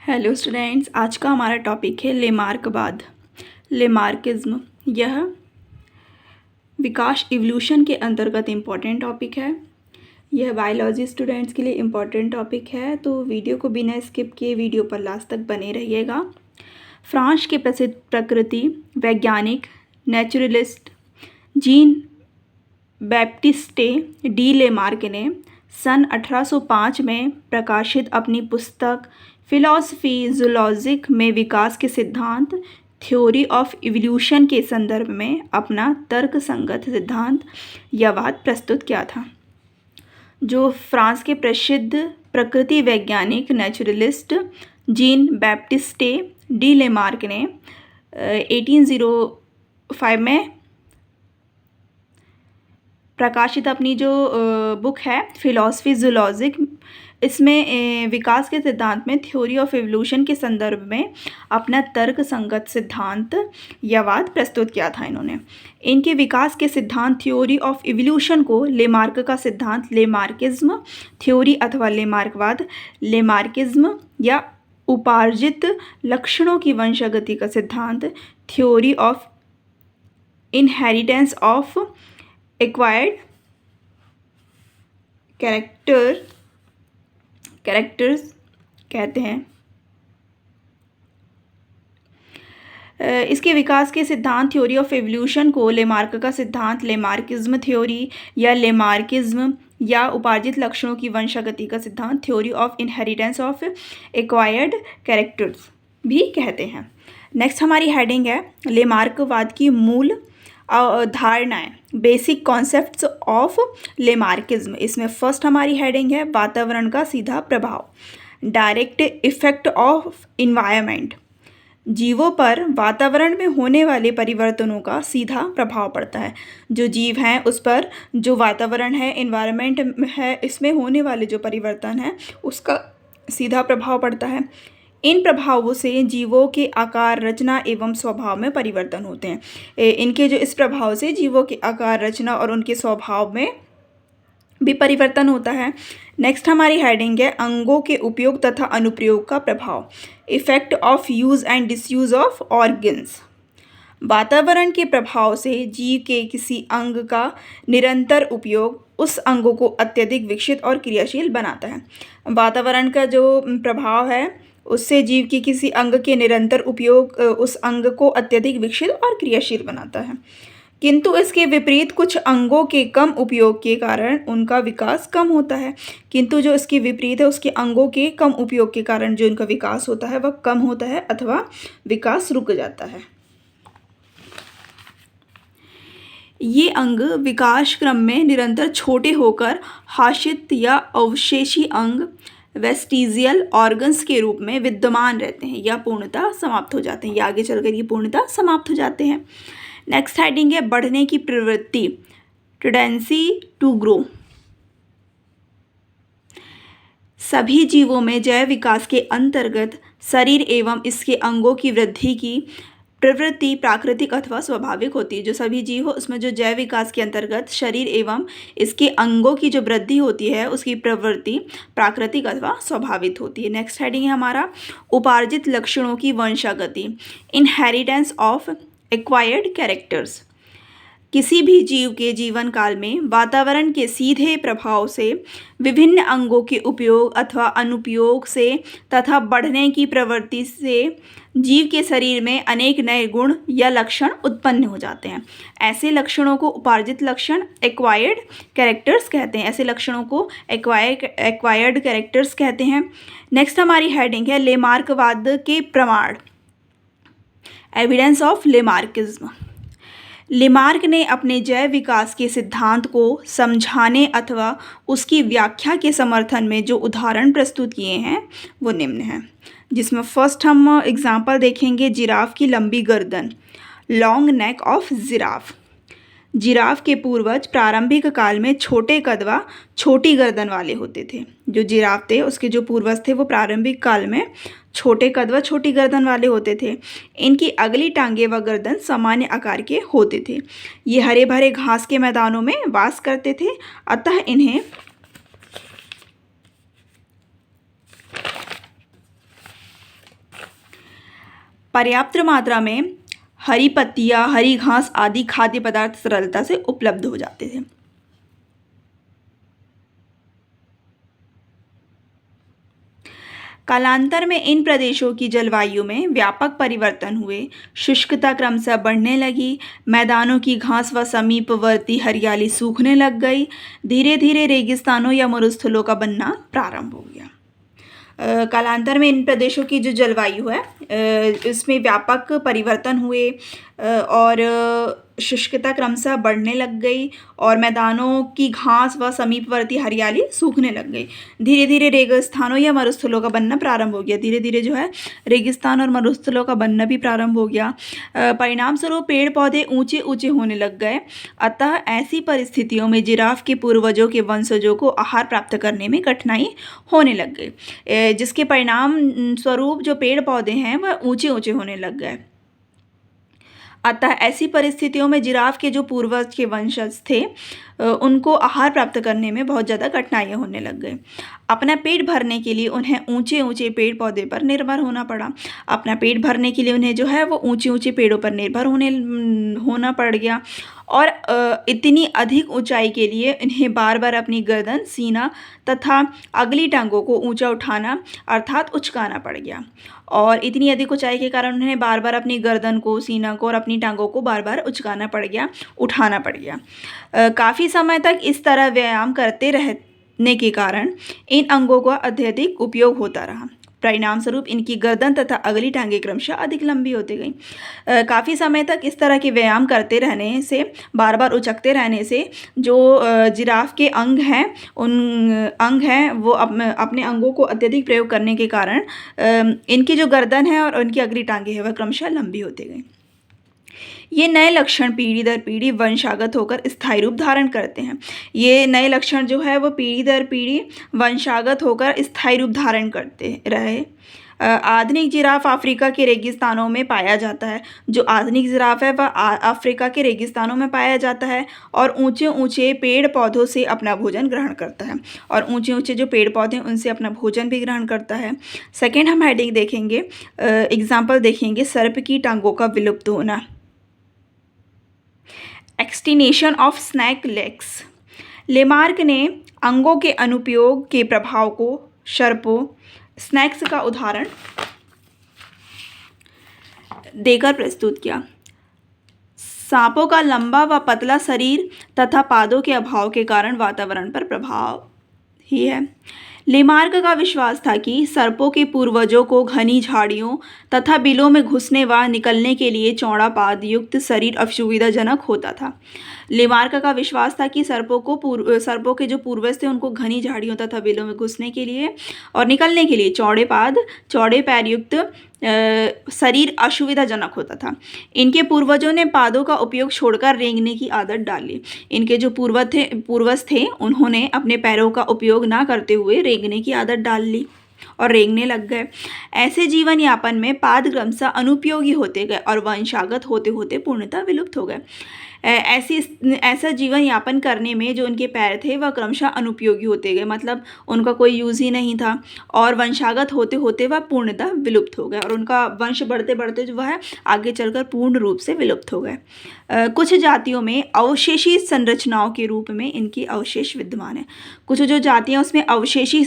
Hello students, आज का हमारा टॉपिक है लेमार्कवाद, लेमार्किज्म। यह विकास इवोल्यूशन के अंतर्गत इम्पॉर्टेंट टॉपिक है। यह बायोलॉजी स्टूडेंट्स के लिए इम्पॉर्टेंट टॉपिक है, तो वीडियो को बिना स्किप किए वीडियो पर लास्ट तक बने रहिएगा। फ्रांस के प्रसिद्ध प्रकृति वैज्ञानिक naturalist gene Baptiste D Lamarck ने सन 1805 में प्रकाशित अपनी पुस्तक फिलॉसफी जूलॉजिक में विकास के सिद्धांत थ्योरी ऑफ इवोल्यूशन के संदर्भ में अपना तर्कसंगत सिद्धांत यवाद प्रस्तुत किया था। जो फ्रांस के प्रसिद्ध प्रकृति वैज्ञानिक naturalist gene Baptiste D Lamarck ने 1805 में प्रकाशित अपनी जो बुक है फिलॉसफी जूलॉजिक, इसमें विकास के सिद्धांत में थ्योरी ऑफ इवोल्यूशन के संदर्भ में अपना तर्कसंगत सिद्धांत यवाद प्रस्तुत किया था। इन्होंने इनके विकास के सिद्धांत थ्योरी ऑफ इवोल्यूशन को लेमार्क का सिद्धांत लेमार्किज्म थ्योरी अथवा लेमार्कवाद, लेमार्किज्म या उपार्जित लक्षणों की वंशागति का सिद्धांत theory of inheritance of acquired characters कहते हैं। इसके विकास के सिद्धांत थ्योरी ऑफ एवोल्यूशन को लेमार्क का सिद्धांत लेमार्किज्म थ्योरी या लेमार्किज्म या उपार्जित लक्षणों की वंशागति का सिद्धांत theory of inheritance of acquired characters भी कहते हैं। नेक्स्ट हमारी हेडिंग है लेमार्कवाद की मूल धारणाएं, बेसिक कॉन्सेप्ट्स ऑफ लेमार्किज्म। इसमें फर्स्ट हमारी हेडिंग है वातावरण का सीधा प्रभाव, डायरेक्ट इफेक्ट ऑफ इन्वायरमेंट। जीवों पर वातावरण में होने वाले परिवर्तनों का सीधा प्रभाव पड़ता है। जो जीव हैं उस पर जो वातावरण है, इन्वायरमेंट है, इसमें होने वाले जो परिवर्तन है उसका सीधा प्रभाव पड़ता है। इन प्रभावों से जीवों के आकार, रचना एवं स्वभाव में परिवर्तन होते हैं। इनके जो इस प्रभाव से जीवों के आकार, रचना और उनके स्वभाव में भी परिवर्तन होता है। नेक्स्ट हमारी हेडिंग है अंगों के उपयोग तथा अनुप्रयोग का प्रभाव, effect of use and disuse of organs. वातावरण के प्रभाव से जीव के किसी अंग का निरंतर उपयोग उस अंगों को अत्यधिक विकसित और क्रियाशील बनाता है। वातावरण का जो प्रभाव है उससे जीव की किसी अंग के निरंतर उपयोग उस अंग को अत्यधिक विकसित और क्रियाशील बनाता है, किंतु इसके विपरीत कुछ अंगों के कम उपयोग के कारण उनका विकास कम होता है। किंतु जो इसके विपरीत है उसके अंगों के कम उपयोग के कारण जो इनका विकास होता है वह कम होता है अथवा विकास रुक जाता है। ये अंग विकास क्रम में निरंतर छोटे होकर हाशित या अवशेषी अंग वेस्टिजियल ऑर्गन्स के रूप में विद्यमान रहते हैं या पूर्णतः समाप्त हो जाते हैं, या आगे चलकर ये पूर्णतः समाप्त हो जाते हैं। नेक्स्ट हेडिंग है बढ़ने की प्रवृत्ति, टेंडेंसी टू ग्रो। सभी जीवों में जैव विकास के अंतर्गत शरीर एवं इसके अंगों की वृद्धि की प्रवृत्ति प्राकृतिक अथवा स्वाभाविक होती है। जो सभी जीव हो उसमें जो जैव विकास के अंतर्गत शरीर एवं इसके अंगों की जो वृद्धि होती है उसकी प्रवृत्ति प्राकृतिक अथवा स्वाभाविक होती है। नेक्स्ट हेडिंग है हमारा उपार्जित लक्षणों की वंशागति, इनहेरिटेंस ऑफ एक्वायर्ड कैरेक्टर्स। किसी भी जीव के जीवन काल में वातावरण के सीधे प्रभाव से विभिन्न अंगों के उपयोग अथवा अनुपयोग से तथा बढ़ने की प्रवृत्ति से जीव के शरीर में अनेक नए गुण या लक्षण उत्पन्न हो जाते हैं। ऐसे लक्षणों को उपार्जित लक्षण एक्वायर्ड कैरेक्टर्स कहते हैं। ऐसे लक्षणों को एक्वायर्ड कैरेक्टर्स कहते हैं। नेक्स्ट हमारी हेडिंग है लेमार्कवाद के प्रमाण, एविडेंस ऑफ लेमार्किज्म। लेमार्क ने अपने जैव विकास के सिद्धांत को समझाने अथवा उसकी व्याख्या के समर्थन में जो उदाहरण प्रस्तुत किए हैं वो निम्न हैं, जिसमें फर्स्ट हम एग्जाम्पल देखेंगे जिराफ की लंबी गर्दन, long neck of giraffe. Giraffe के पूर्वज प्रारंभिक काल में छोटे कद व छोटी गर्दन वाले होते थे। जो जिराफ थे उसके जो पूर्वज थे वो प्रारंभिक काल में छोटे कद व छोटी गर्दन वाले होते थे। इनकी अगली टांगे व गर्दन सामान्य आकार के होते थे। ये हरे भरे घास के मैदानों में वास करते थे, अतः इन्हें पर्याप्त मात्रा में हरी पत्तियाँ, हरी घास आदि खाद्य पदार्थ सरलता से उपलब्ध हो जाते थे। कालांतर में इन प्रदेशों की जलवायु में व्यापक परिवर्तन हुए। शुष्कता क्रमशः बढ़ने लगी, मैदानों की घास व समीपवर्ती हरियाली सूखने लग गई, धीरे धीरे रेगिस्तानों या मरुस्थलों का बनना प्रारंभ हो गया। कालांतर में इन प्रदेशों की जो जलवायु है इसमें व्यापक परिवर्तन हुए और शुष्कता क्रमशः बढ़ने लग गई और मैदानों की घास व समीपवर्ती हरियाली सूखने लग गई। धीरे धीरे रेगिस्तानों या मरुस्थलों का बनना प्रारंभ हो गया। धीरे धीरे जो है रेगिस्तान और मरुस्थलों का बनना भी प्रारंभ हो गया। परिणाम स्वरूप पेड़ पौधे ऊंचे ऊंचे होने लग गए। अतः ऐसी परिस्थितियों में जिराफ के पूर्वजों के वंशजों को आहार प्राप्त करने में कठिनाई होने लग गई, जिसके परिणाम स्वरूप जो पेड़ पौधे हैं वह ऊंचे ऊंचे होने लग गए। अतः ऐसी परिस्थितियों में जिराफ के जो पूर्वज के वंशज थे उनको आहार प्राप्त करने में बहुत ज़्यादा कठिनाइयाँ होने लग गई। अपना पेट भरने के लिए उन्हें ऊंचे ऊंचे पेड़ पौधे पर निर्भर होना पड़ा। अपना पेट भरने के लिए उन्हें जो है वो ऊंचे ऊंचे पेड़ों पर निर्भर होना पड़ गया और इतनी अधिक ऊंचाई के लिए इन्हें बार बार अपनी गर्दन, सीना तथा अगली टांगों को ऊंचा उठाना अर्थात उचकाना पड़ गया। और इतनी अधिक ऊंचाई के कारण उन्हें बार बार अपनी गर्दन को, सीना को और अपनी टांगों को बार बार उचकाना पड़ गया, उठाना पड़ गया। काफ़ी समय तक इस तरह व्यायाम करते रहने के कारण इन अंगों का अत्यधिक उपयोग होता रहा। परिणाम स्वरूप इनकी गर्दन तथा अगली टांगें क्रमशः अधिक लंबी होती गईं। काफ़ी समय तक इस तरह के व्यायाम करते रहने से, बार बार उचकते रहने से जो जिराफ के अंग हैं वो अपने अंगों को अत्यधिक प्रयोग करने के कारण इनकी जो गर्दन है और उनकी अगली टांगें हैं वह क्रमशः लंबी होती गईं। ये नए लक्षण पीढ़ी दर पीढ़ी वंशागत होकर स्थायी रूप धारण करते हैं। ये नए लक्षण जो है वो पीढ़ी दर पीढ़ी वंशागत होकर स्थायी रूप धारण करते रहे। आधुनिक जिराफ अफ्रीका के रेगिस्तानों में पाया जाता है। जो आधुनिक जिराफ है वह अफ्रीका के रेगिस्तानों में पाया जाता है और ऊंचे ऊंचे पेड़ पौधों से अपना भोजन ग्रहण करता है और ऊंचे ऊंचे जो पेड़ पौधे हैं उनसे अपना भोजन भी ग्रहण करता है। सेकेंड हम हेडिंग देखेंगे, एग्जाम्पल देखेंगे, सर्प की टांगों का विलुप्त होना। एक्सटिनेशन ऑफ स्नैक लेग्स। लेमार्क ने अंगों के अनुपयोग के प्रभाव को सर्पों, स्नैक्स का उदाहरण देकर प्रस्तुत किया। सांपों का लंबा व पतला शरीर तथा पादों के अभाव के कारण वातावरण पर प्रभाव ही है। लेमार्क का विश्वास था कि सर्पों के पूर्वजों को घनी झाड़ियों तथा बिलों में घुसने व निकलने के लिए चौड़ा पाद युक्त शरीर असुविधाजनक होता था। लेमार्क का विश्वास था कि सर्पों के जो पूर्वज थे उनको घनी झाड़ियों तथा बिलों में घुसने के लिए और निकलने के लिए चौड़े पैर युक्त शरीर असुविधाजनक होता था। इनके पूर्वजों ने पादों का उपयोग छोड़कर रेंगने की आदत डाली। इनके जो पूर्वज थे उन्होंने अपने पैरों का उपयोग ना करते हुए रेंगने की आदत डाल ली और रेंगने लग गए। ऐसे जीवन यापन में पाद क्रमशः अनुपयोगी होते गए और वंशागत होते होते पूर्णतः विलुप्त हो गए। ऐसा जीवन यापन करने में जो उनके पैर थे वह क्रमशः अनुपयोगी होते गए, मतलब उनका कोई यूज़ ही नहीं था और वंशागत होते होते वह पूर्णतः विलुप्त हो गए और उनका वंश बढ़ते बढ़ते जो वह आगे चलकर पूर्ण रूप से विलुप्त हो गए। कुछ जातियों में अवशेषी संरचनाओं के रूप में इनके अवशेष विद्यमान है। कुछ जो जातियाँ उसमें अवशेषी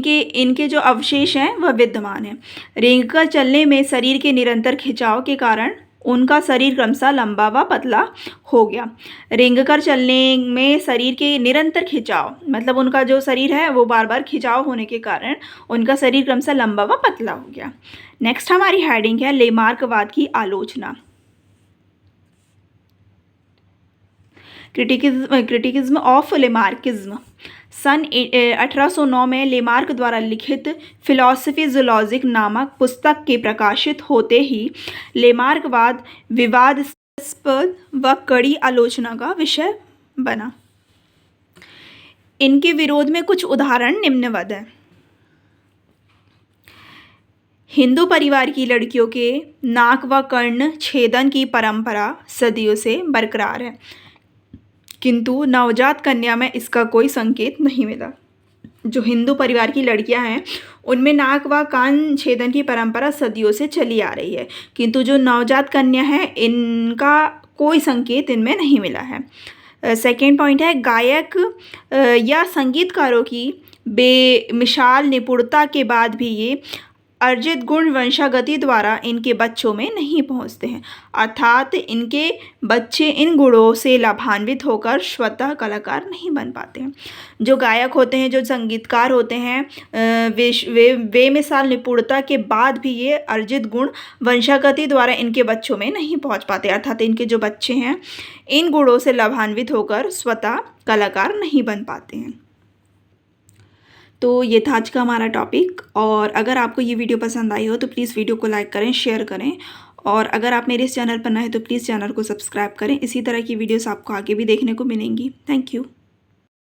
इनके जो अवशेष हैं वह विद्यमान है। रेंगकर चलने में शरीर के निरंतर खिंचाव के कारण उनका शरीर क्रमशः लंबा व पतला हो गया। रेंगकर चलने में शरीर के निरंतर खिंचाव, मतलब उनका जो शरीर है वो बार बार खिंचाव होने के कारण उनका शरीर क्रमशः लंबा व पतला हो गया। नेक्स्ट हमारी हेडिंग है लेमार्कवाद की आलोचना। क्रिटिकिज्म ऑफ लेमार्किज्म। सन 1809 में लेमार्क द्वारा लिखित फिलॉसफी जूलॉजिक नामक पुस्तक के प्रकाशित होते ही लेमार्कवाद विवादास्पद व कड़ी आलोचना का विषय बना। इनके विरोध में कुछ उदाहरण निम्नवत हैं। हिंदू परिवार की लड़कियों के नाक व कर्ण छेदन की परंपरा सदियों से बरकरार है, किंतु नवजात कन्या में इसका कोई संकेत नहीं मिला। जो हिंदू परिवार की लड़कियां हैं उनमें नाक व कान छेदन की परंपरा सदियों से चली आ रही है, किंतु जो नवजात कन्या है इनका कोई संकेत इनमें नहीं मिला है। सेकेंड पॉइंट है, गायक या संगीतकारों की बेमिसाल निपुणता के बाद भी ये अर्जित गुण वंशागति द्वारा इनके बच्चों में नहीं पहुंचते हैं, अर्थात इनके बच्चे इन गुणों से लाभान्वित होकर स्वतः कलाकार नहीं बन पाते हैं। जो गायक होते हैं, जो संगीतकार होते हैं, वे बेमिसाल निपुणता के बाद भी ये अर्जित गुण वंशागति द्वारा इनके बच्चों में नहीं पहुंच पाते, अर्थात इनके जो बच्चे हैं इन गुणों से लाभान्वित होकर स्वतः कलाकार नहीं बन पाते हैं। तो ये था आज का हमारा टॉपिक, और अगर आपको ये वीडियो पसंद आई हो तो प्लीज़ वीडियो को लाइक करें, शेयर करें, और अगर आप मेरे इस चैनल पर नए हैं तो प्लीज़ चैनल को सब्सक्राइब करें। इसी तरह की वीडियोस आपको आगे भी देखने को मिलेंगी। Thank you.